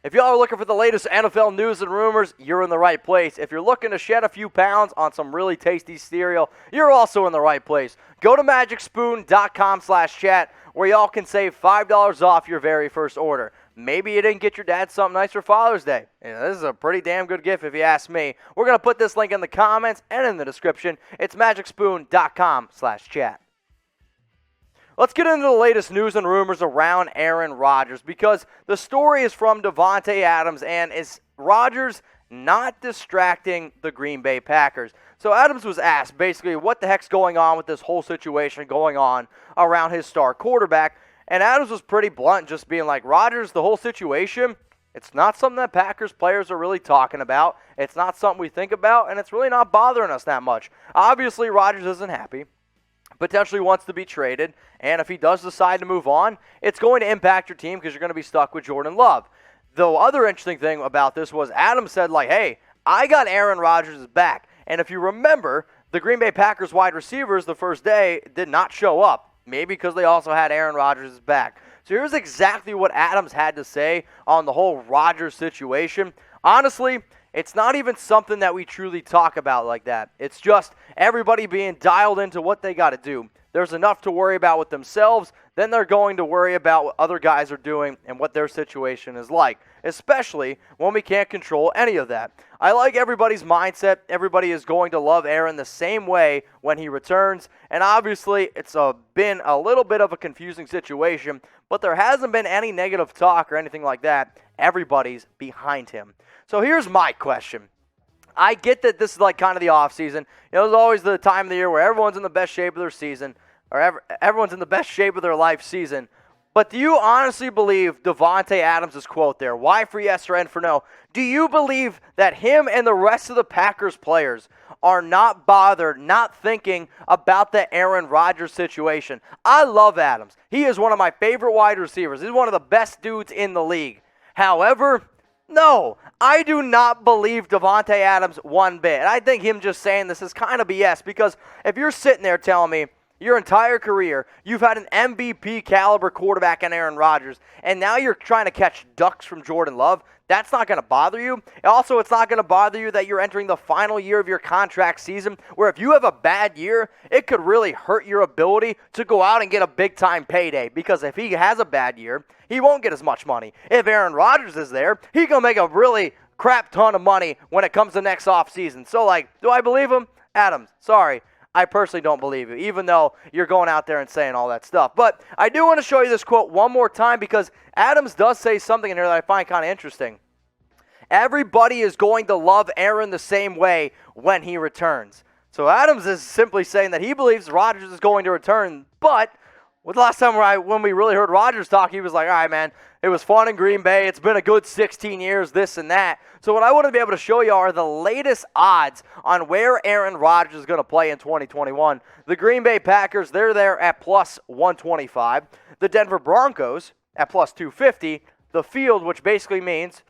If y'all are looking for the latest NFL news and rumors, you're in the right place. If you're looking to shed a few pounds on some really tasty cereal, you're also in the right place. Go to MagicSpoon.com/chat where y'all can save $5 off your very first order. Maybe you didn't get your dad something nice for Father's Day. This is a pretty damn good gift if you ask me. We're going to put this link in the comments and in the description. It's MagicSpoon.com/chat. Let's get into the latest news and rumors around Aaron Rodgers, because the story is from Davante Adams, and is Rodgers not distracting the Green Bay Packers? So Adams was asked basically what the heck's going on with this whole situation going on around his star quarterback, and Adams was pretty blunt, just being like, Rodgers, the whole situation, it's not something that Packers players are really talking about. It's not something we think about, and it's really not bothering us that much. Obviously, Rodgers isn't happy, potentially wants to be traded, and if he does decide to move on, it's going to impact your team because you're going to be stuck with Jordan Love. The other interesting thing about this was Adams said, like, hey, I got Aaron Rodgers' back. And if you remember, the Green Bay Packers wide receivers the first day did not show up, maybe because they also had Aaron Rodgers' back. So here's exactly what Adams had to say on the whole Rodgers situation. Honestly, it's not even something that we truly talk about like that. It's just everybody being dialed into what they got to do. There's enough to worry about with themselves, then they're going to worry about what other guys are doing and what their situation is like, especially when we can't control any of that. I like everybody's mindset. Everybody is going to love Aaron the same way when he returns, and obviously it's been a little bit of a confusing situation, but there hasn't been any negative talk or anything like that. Everybody's behind him. So here's my question. I get that this is like kind of the offseason. It's always the time of the year where everyone's in the best shape of their season, or everyone's in the best shape of their life season. But do you honestly believe Davante Adams' quote there, why for yes or N for no, do you believe that him and the rest of the Packers players are not bothered, not thinking about the Aaron Rodgers situation? I love Adams. He is one of my favorite wide receivers. He's one of the best dudes in the league. However, no, I do not believe Davante Adams one bit. And I think him just saying this is kind of BS, because if you're sitting there telling me your entire career you've had an MVP caliber quarterback in Aaron Rodgers, and now you're trying to catch ducks from Jordan Love, that's not going to bother you. Also, it's not going to bother you that you're entering the final year of your contract season, where if you have a bad year, it could really hurt your ability to go out and get a big-time payday, because if he has a bad year, he won't get as much money. If Aaron Rodgers is there, he can make a really crap ton of money when it comes to next offseason. So, do I believe him? Adams, sorry. I personally don't believe you, even though you're going out there and saying all that stuff. But I do want to show you this quote one more time, because Adams does say something in here that I find kind of interesting. Everybody is going to love Aaron the same way when he returns. So Adams is simply saying that he believes Rodgers is going to return, but the last time when we really heard Rodgers talk, he was like, all right, man, it was fun in Green Bay. It's been a good 16 years, this and that. So what I want to be able to show you are the latest odds on where Aaron Rodgers is going to play in 2021. The Green Bay Packers, they're there at plus 125. The Denver Broncos at plus 250. The field, which basically means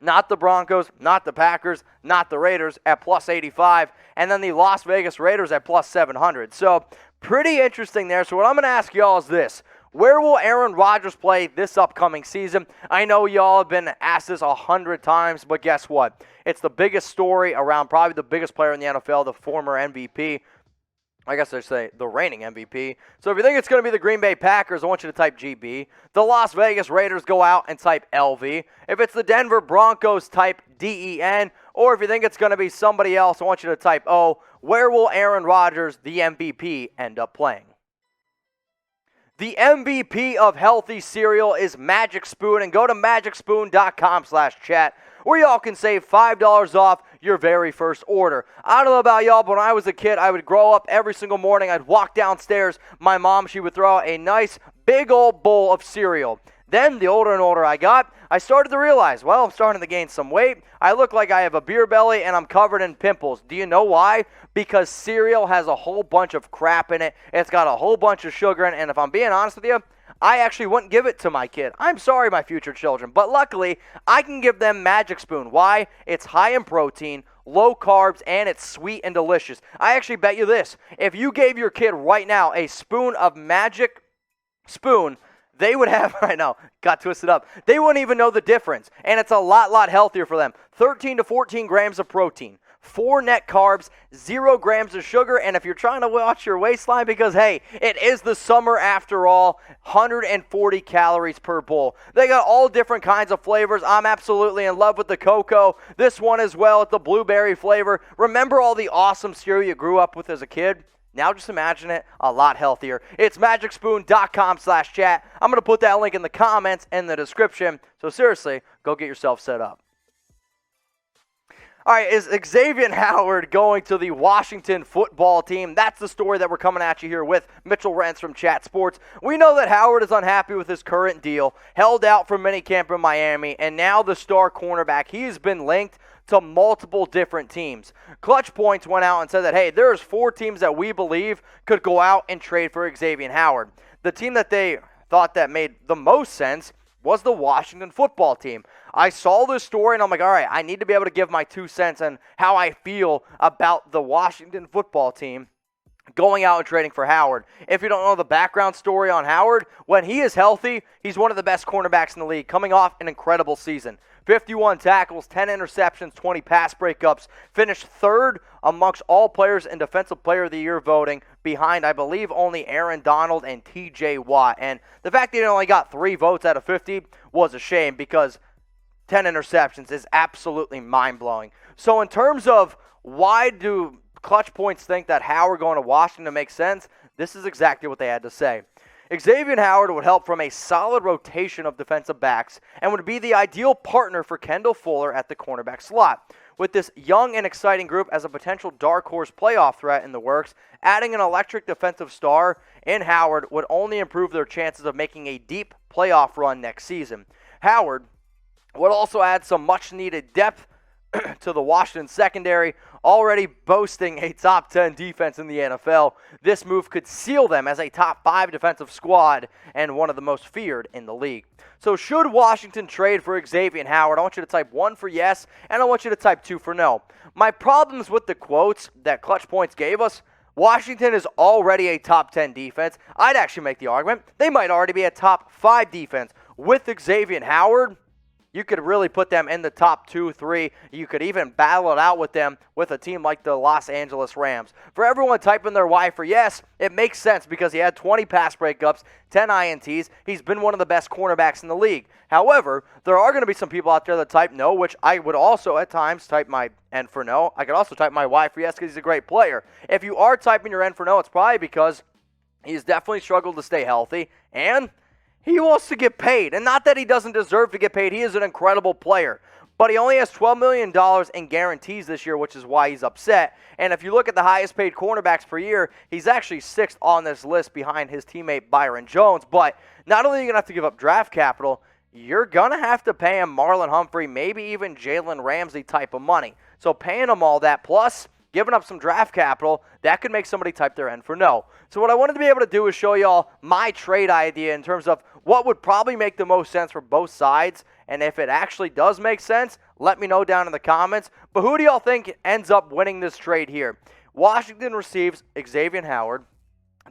not the Broncos, not the Packers, not the Raiders, at plus 85. And then the Las Vegas Raiders at plus 700. So pretty interesting there. So what I'm going to ask y'all is this. Where will Aaron Rodgers play this upcoming season? I know y'all have been asked this 100 times, but guess what? It's the biggest story around probably the biggest player in the NFL, the former MVP. I guess I should say the reigning MVP. So if you think it's going to be the Green Bay Packers, I want you to type GB. The Las Vegas Raiders, go out and type LV. If it's the Denver Broncos, type DEN. Or if you think it's going to be somebody else, I want you to type O. Where will Aaron Rodgers, the MVP, end up playing? The MVP of healthy cereal is Magic Spoon, and go to MagicSpoon.com/chat where y'all can save $5 off your very first order. I don't know about y'all, but when I was a kid, I would grow up every single morning. I'd walk downstairs. My mom, she would throw out a nice big old bowl of cereal. Then, the older and older I got, I started to realize, well, I'm starting to gain some weight. I look like I have a beer belly, and I'm covered in pimples. Do you know why? Because cereal has a whole bunch of crap in it. It's got a whole bunch of sugar in it, and if I'm being honest with you, I actually wouldn't give it to my kid. I'm sorry, my future children, but luckily, I can give them Magic Spoon. Why? It's high in protein, low carbs, and it's sweet and delicious. I actually bet you this. If you gave your kid right now a spoon of Magic Spoon, they would have, I know, got twisted up. They wouldn't even know the difference. And it's a lot healthier for them. 13 to 14 grams of protein, 4 net carbs, 0 grams of sugar. And if you're trying to watch your waistline, because, hey, it is the summer after all, 140 calories per bowl. They got all different kinds of flavors. I'm absolutely in love with the cocoa. This one as well, it's the blueberry flavor. Remember all the awesome cereal you grew up with as a kid? Now just imagine it a lot healthier. It's magicspoon.com/chat. I'm going to put that link in the comments and the description. So seriously, go get yourself set up. All right, is Xavien Howard going to the Washington football team? That's the story that we're coming at you here with Mitchell Renz from Chat Sports. We know that Howard is unhappy with his current deal, held out from minicamp in Miami, and now the star cornerback, he's been linked to multiple different teams. Clutch Points went out and said that, hey, there's 4 teams that we believe could go out and trade for Xavien Howard. The team that they thought that made the most sense was the Washington football team. I saw this story and I'm like, all right, I need to be able to give my 2 cents on how I feel about the Washington football team going out and trading for Howard. If you don't know the background story on Howard, when he is healthy, he's one of the best cornerbacks in the league, coming off an incredible season. 51 tackles, 10 interceptions, 20 pass breakups, finished 3rd amongst all players in Defensive Player of the Year voting, behind, I believe, only Aaron Donald and TJ Watt. And the fact that he only got 3 votes out of 50 was a shame, because 10 interceptions is absolutely mind-blowing. So in terms of why do Clutch Points think that Howard going to Washington makes sense, this is exactly what they had to say. Xavien Howard would help from a solid rotation of defensive backs and would be the ideal partner for Kendall Fuller at the cornerback slot. With this young and exciting group as a potential dark horse playoff threat in the works, adding an electric defensive star in Howard would only improve their chances of making a deep playoff run next season. Howard would also add some much-needed depth to the Washington secondary, already boasting a top 10 defense in the NFL. This move could seal them as a top 5 defensive squad and one of the most feared in the league. So should Washington trade for Xavien Howard? I want you to type 1 for yes, and I want you to type 2 for no. My problems with the quotes that Clutch Points gave us: Washington is already a top 10 defense. I'd actually make the argument they might already be a top 5 defense. With Xavien Howard, you could really put them in the top 2, 3. You could even battle it out with them with a team like the Los Angeles Rams. For everyone typing their Y for yes, it makes sense because he had 20 pass breakups, 10 INTs. He's been one of the best cornerbacks in the league. However, there are going to be some people out there that type no, which I would also at times type my N for no. I could also type my Y for yes because he's a great player. If you are typing your N for no, it's probably because he's definitely struggled to stay healthy and he wants to get paid. And not that he doesn't deserve to get paid. He is an incredible player. But he only has $12 million in guarantees this year, which is why he's upset. And if you look at the highest paid cornerbacks per year, he's actually 6th on this list behind his teammate Byron Jones. But not only are you going to have to give up draft capital, you're going to have to pay him Marlon Humphrey, maybe even Jalen Ramsey type of money. So paying him all that, plus giving up some draft capital, that could make somebody type their N for no. So what I wanted to be able to do is show y'all my trade idea in terms of what would probably make the most sense for both sides. And if it actually does make sense, let me know down in the comments. But who do y'all think ends up winning this trade here? Washington receives Xavien Howard.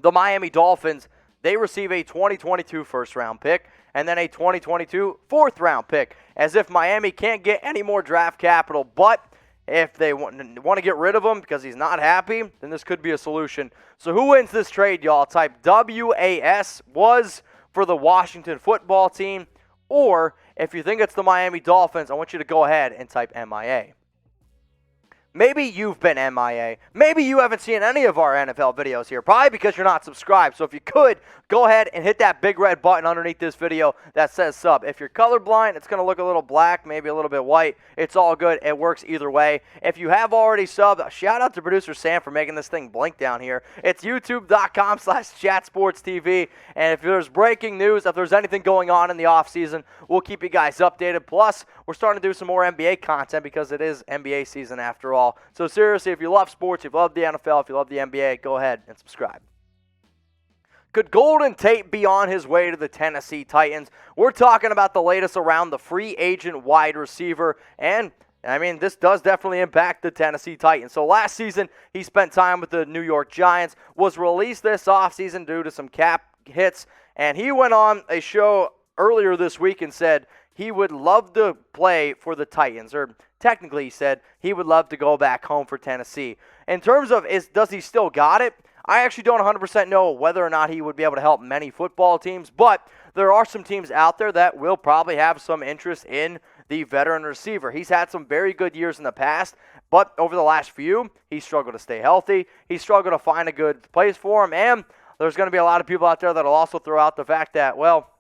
The Miami Dolphins, they receive a 2022 first-round pick and then a 2022 fourth-round pick. As if Miami can't get any more draft capital, but if they want to get rid of him because he's not happy, then this could be a solution. So who wins this trade, y'all? Type WAS was for the Washington football team. Or if you think it's the Miami Dolphins, I want you to go ahead and type MIA. Maybe you've been MIA. Maybe you haven't seen any of our NFL videos here, probably because you're not subscribed. So if you could, go ahead and hit that big red button underneath this video that says sub. If you're colorblind, it's going to look a little black, maybe a little bit white. It's all good. It works either way. If you have already subbed, shout out to producer Sam for making this thing blink down here. It's youtube.com/chatsportstv. And if there's breaking news, if there's anything going on in the offseason, we'll keep you guys updated. Plus, we're starting to do some more NBA content because it is NBA season after all. So seriously, if you love sports, if you love the NFL, if you love the NBA, go ahead and subscribe. Could Golden Tate be on his way to the Tennessee Titans? We're talking about the latest around the free agent wide receiver, and I mean, this does definitely impact the Tennessee Titans. So last season, he spent time with the New York Giants, was released this offseason due to some cap hits. And he went on a show earlier this week and said he would love to play for the Titans, or technically he said he would love to go back home for Tennessee. In terms of does he still got it, I actually don't 100% know whether or not he would be able to help many football teams, but there are some teams out there that will probably have some interest in the veteran receiver. He's had some very good years in the past, but over the last few, he struggled to stay healthy. He struggled to find a good place for him, and there's going to be a lot of people out there that will also throw out the fact that, well,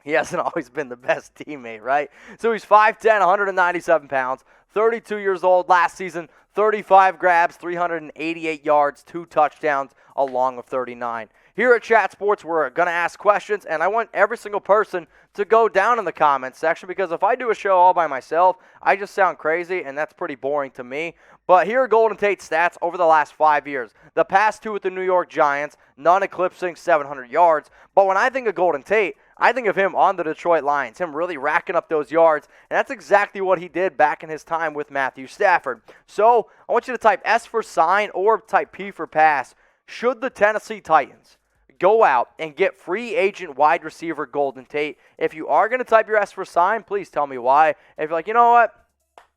he hasn't always been the best teammate, right? So he's 5'10", 197 pounds, 32 years old last season, 35 grabs, 388 yards, 2 touchdowns, along with 39. Here at Chat Sports, we're going to ask questions, and I want every single person to go down in the comments section, because if I do a show all by myself, I just sound crazy, and that's pretty boring to me. But here are Golden Tate's stats over the last 5 years. The past 2 with the New York Giants, none eclipsing 700 yards. But when I think of Golden Tate, I think of him on the Detroit Lions, him really racking up those yards, and that's exactly what he did back in his time with Matthew Stafford. So I want you to type S for sign or type P for pass. Should the Tennessee Titans go out and get free agent wide receiver Golden Tate? If you are going to type your S for sign, please tell me why. If you're like, you know what,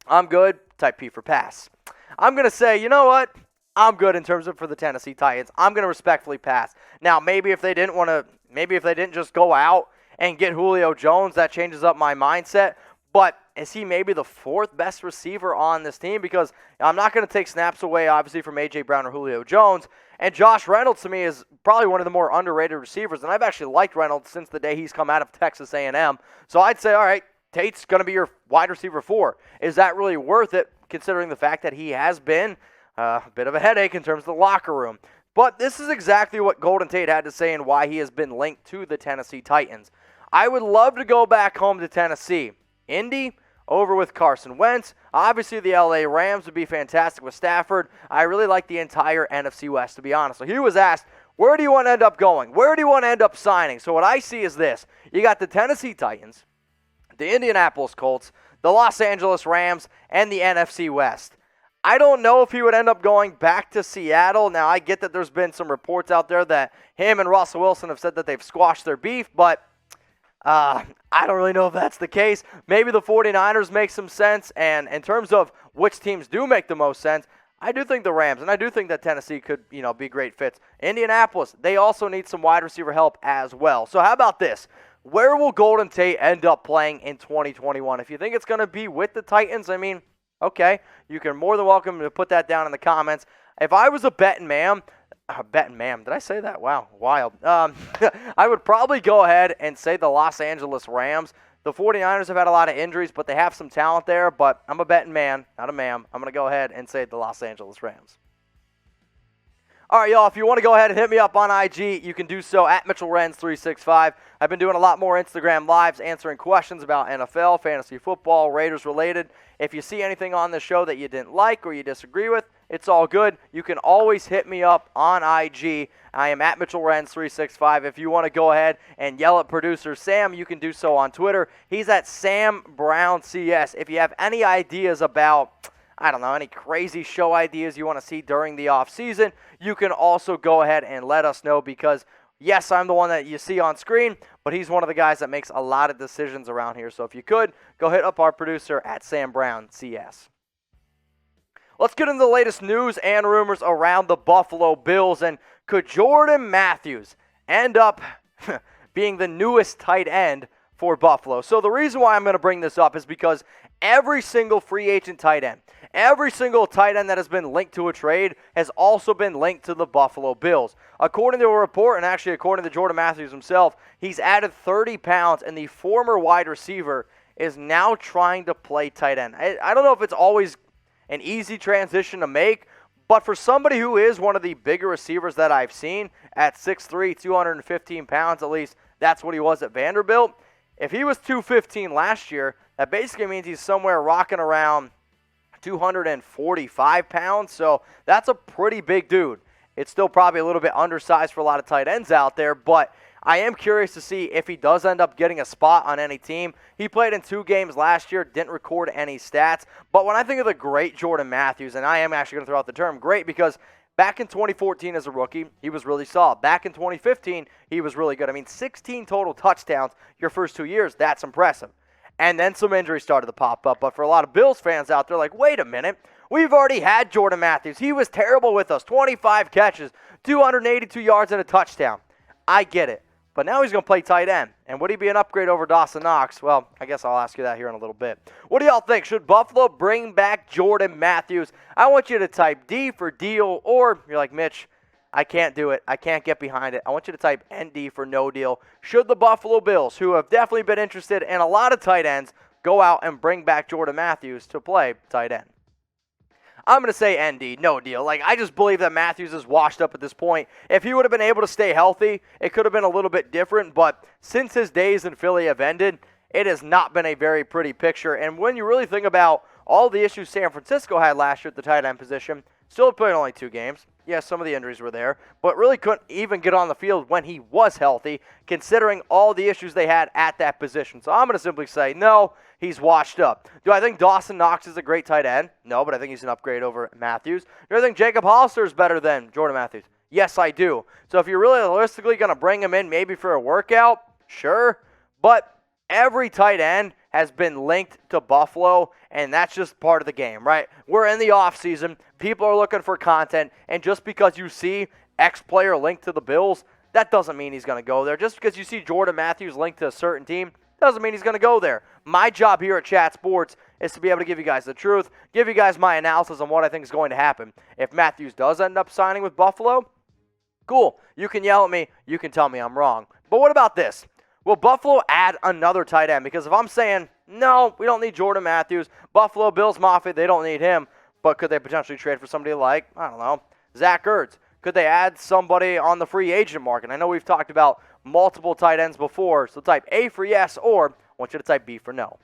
I'm good, type P for pass. I'm going to say, you know what, I'm good in terms of for the Tennessee Titans. I'm going to respectfully pass. Now, maybe if they didn't just go out and get Julio Jones, that changes up my mindset. But is he maybe the 4th best receiver on this team? Because I'm not going to take snaps away, obviously, from A.J. Brown or Julio Jones. And Josh Reynolds, to me, is probably one of the more underrated receivers. And I've actually liked Reynolds since the day he's come out of Texas A&M. So I'd say, all right, Tate's going to be your wide receiver 4. Is that really worth it, considering the fact that he has been a bit of a headache in terms of the locker room? But this is exactly what Golden Tate had to say and why he has been linked to the Tennessee Titans. I would love to go back home to Tennessee. Indy, over with Carson Wentz. Obviously, the LA Rams would be fantastic with Stafford. I really like the entire NFC West, to be honest. So he was asked, where do you want to end up going? Where do you want to end up signing? So what I see is this. You got the Tennessee Titans, the Indianapolis Colts, the Los Angeles Rams, and the NFC West. I don't know if he would end up going back to Seattle. Now, I get that there's been some reports out there that him and Russell Wilson have said that they've squashed their beef, but I don't really know if that's the case. Maybe the 49ers make some sense, and in terms of which teams do make the most sense, I do think the Rams, and I do think that Tennessee could, be great fits. Indianapolis, they also need some wide receiver help as well. So how about this? Where will Golden Tate end up playing in 2021? If you think it's going to be with the Titans, okay, you can more than welcome to put that down in the comments. If I was a betting man, did I say that? Wow, wild. I would probably go ahead and say the Los Angeles Rams. The 49ers have had a lot of injuries, but they have some talent there. But I'm a betting man, not a ma'am. I'm going to go ahead and say the Los Angeles Rams. All right, y'all, if you want to go ahead and hit me up on IG, you can do so at Mitchell Renz 365. I've been doing a lot more Instagram Lives answering questions about NFL, fantasy football, Raiders related. If you see anything on the show that you didn't like or you disagree with, it's all good. You can always hit me up on IG. I am at Mitchell Renz 365. If you want to go ahead and yell at producer Sam, you can do so on Twitter. He's at Sam Brown CS. If you have any ideas about, any crazy show ideas you want to see during the off season, you can also go ahead and let us know, because yes, I'm the one that you see on screen, but he's one of the guys that makes a lot of decisions around here. So if you could, go hit up our producer at Sam Brown CS. Let's get into the latest news and rumors around the Buffalo Bills. And could Jordan Matthews end up being the newest tight end for Buffalo? So the reason why I'm going to bring this up is because every single free agent tight end, every single tight end that has been linked to a trade has also been linked to the Buffalo Bills. According to a report, and actually according to Jordan Matthews himself, he's added 30 pounds, and the former wide receiver is now trying to play tight end. I don't know if it's always an easy transition to make, but for somebody who is one of the bigger receivers that I've seen at 6'3", 215 pounds, at least that's what he was at Vanderbilt. If he was 215 last year, that basically means he's somewhere rocking around 245 pounds, so that's a pretty big dude. It's still probably a little bit undersized for a lot of tight ends out there, but I am curious to see if he does end up getting a spot on any team. He played in 2 games last year, didn't record any stats, but when I think of the great Jordan Matthews, and I am actually going to throw out the term great, because Back in 2014 as a rookie, he was really solid. Back in 2015, he was really good. I mean, 16 total touchdowns your first 2 years, that's impressive. And then some injuries started to pop up. But for a lot of Bills fans out there, like, wait a minute, we've already had Jordan Matthews. He was terrible with us. 25 catches, 282 yards and a touchdown. I get it. But now he's going to play tight end. And would he be an upgrade over Dawson Knox? Well, I guess I'll ask you that here in a little bit. What do y'all think? Should Buffalo bring back Jordan Matthews? I want you to type D for deal, or you're like, Mitch, I can't do it. I can't get behind it. I want you to type ND for no deal. Should the Buffalo Bills, who have definitely been interested in a lot of tight ends, go out and bring back Jordan Matthews to play tight end? I'm going to say ND, no deal. Like, I just believe that Matthews is washed up at this point. If he would have been able to stay healthy, it could have been a little bit different. But since his days in Philly have ended, it has not been a very pretty picture. And when you really think about all the issues San Francisco had last year at the tight end position, still played only 2 games. Yes, some of the injuries were there, but really couldn't even get on the field when he was healthy, considering all the issues they had at that position. So I'm going to simply say, no, he's washed up. Do I think Dawson Knox is a great tight end? No, but I think he's an upgrade over Matthews. Do I think Jacob Hollister is better than Jordan Matthews? Yes, I do. So if you're really realistically going to bring him in maybe for a workout, sure, but every tight end has been linked to Buffalo, and that's just part of the game, right? We're in the offseason. People are looking for content, and just because you see X player linked to the Bills, that doesn't mean he's going to go there. Just because you see Jordan Matthews linked to a certain team doesn't mean he's going to go there. My job here at Chat Sports is to be able to give you guys the truth, give you guys my analysis on what I think is going to happen. If Matthews does end up signing with Buffalo, cool. You can yell at me. You can tell me I'm wrong. But what about this? Will Buffalo add another tight end? Because if I'm saying, no, we don't need Jordan Matthews, Buffalo Bills Mafia, they don't need him, but could they potentially trade for somebody like, I don't know, Zach Ertz? Could they add somebody on the free agent market? I know we've talked about multiple tight ends before, so type A for yes, or I want you to type B for no.